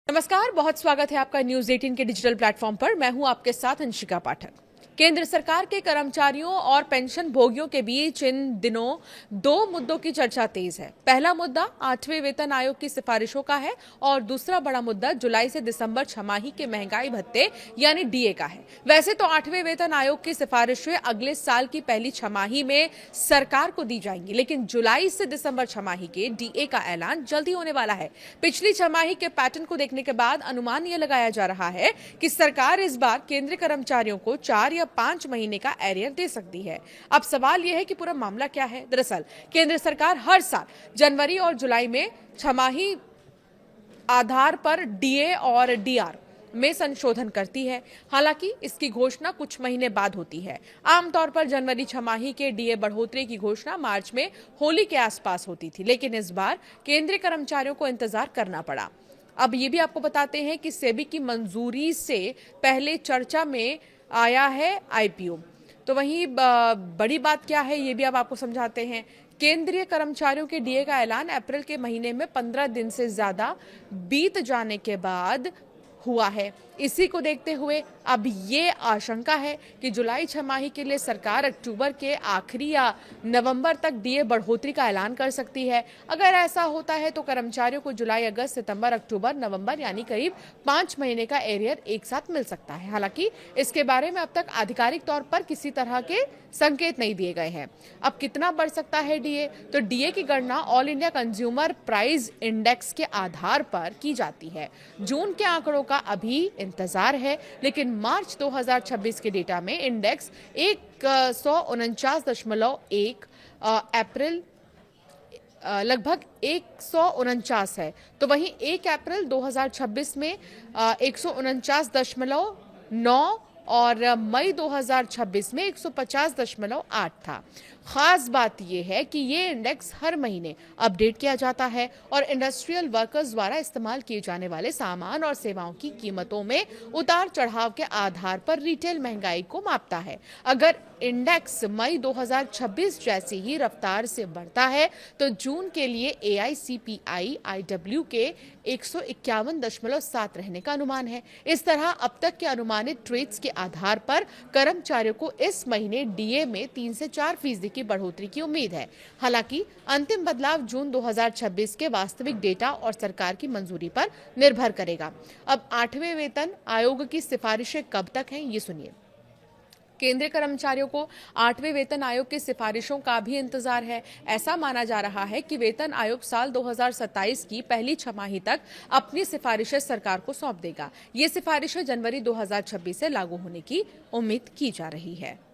नमस्कार, बहुत स्वागत है आपका न्यूज 18 के डिजिटल प्लेटफॉर्म पर। मैं हूं आपके साथ अंशिका पाठक। केंद्र सरकार के कर्मचारियों और पेंशन भोगियों के बीच इन दिनों दो मुद्दों की चर्चा तेज है। पहला मुद्दा 8वें वेतन आयोग की सिफारिशों का है और दूसरा बड़ा मुद्दा जुलाई से दिसंबर छमाही के महंगाई भत्ते यानी डीए का है। वैसे तो 8वें वेतन आयोग की सिफारिशें अगले साल की पहली छमाही में सरकार को दी जाएंगी, लेकिन जुलाई से दिसंबर छमाही के डीए का ऐलान जल्दी होने वाला है। पिछली छमाही के पैटर्न को देखने के बाद अनुमान यह लगाया जा रहा है कि सरकार इस बार केंद्रीय कर्मचारियों को 4 या 5 महीने का एरियर दे सकती है। अब सवाल यह है कि पूरा मामला क्या है। दरअसल केंद्र सरकार हर साल जनवरी और जुलाई में छमाही आधार पर डीए और डीआर में संशोधन करती है। हालांकि इसकी घोषणा कुछ महीने बाद होती है। आमतौर पर जनवरी छमाही के डीए बढ़ोतरी की घोषणा मार्च में होली के आसपास होती थी, लेकिन इस बार केंद्रीय कर्मचारियों को इंतजार करना पड़ा। अब ये भी आपको बताते हैं कि सेबी की मंजूरी से पहले चर्चा में आया है आईपीओ। तो वहीं बड़ी बात क्या है ये भी अब आपको समझाते हैं। केंद्रीय कर्मचारियों के डीए का ऐलान अप्रैल के महीने में 15 दिन से ज्यादा बीत जाने के बाद हुआ है। इसी को देखते हुए अब ये आशंका है कि जुलाई छमाही के लिए सरकार अक्टूबर के आखिरी या नवंबर तक डीए बढ़ोतरी का ऐलान कर सकती है। अगर ऐसा होता है तो कर्मचारियों को जुलाई, अगस्त, सितंबर, अक्टूबर, नवंबर यानी करीब 5 महीने का एरियर एक साथ मिल सकता है। हालांकि इसके बारे में अब तक आधिकारिक तौर पर किसी तरह के संकेत नहीं दिए गए हैं। अब कितना बढ़ सकता है डीए? तो डीए की गणना all India consumer price index के आधार पर की जाती है। जून के आंकड़ों का अभी इंतजार है, लेकिन मार्च 2026 के डेटा में इंडेक्स 149.1, अप्रैल लगभग 149 है। तो वहीं 1 अप्रैल 2026 में 149.9 और मई 2026 में 150.8 था। खास बात यह है कि ये इंडेक्स हर महीने अपडेट किया जाता है और इंडस्ट्रियल वर्कर्स द्वारा इस्तेमाल किए जाने वाले सामान और सेवाओं की कीमतों में उतार चढ़ाव के आधार पर रिटेल महंगाई को मापता है। अगर इंडेक्स मई 2026 जैसी ही रफ्तार से बढ़ता है तो जून के लिए AICPI IW के 151.7 रहने का अनुमान है। इस तरह अब तक के अनुमानित ट्रेड्स के आधार पर कर्मचारियों को इस महीने डीए में 3 से 4% की बढ़ोतरी की उम्मीद है। हालांकि अंतिम बदलाव जून 2026 के वास्तविक डेटा और सरकार की मंजूरी पर निर्भर करेगा। अब 8वें वेतन आयोग की सिफारिशें कब तक हैं, ये सुनिए। केंद्रीय कर्मचारियों को 8वें वेतन आयोग की सिफारिशों का भी इंतजार है। ऐसा माना जा रहा है कि वेतन आयोग साल 2027 की पहली छमाही तक अपनी सिफारिशें सरकार को सौंप देगा। ये सिफारिशें जनवरी 2026 से लागू होने की उम्मीद की जा रही है।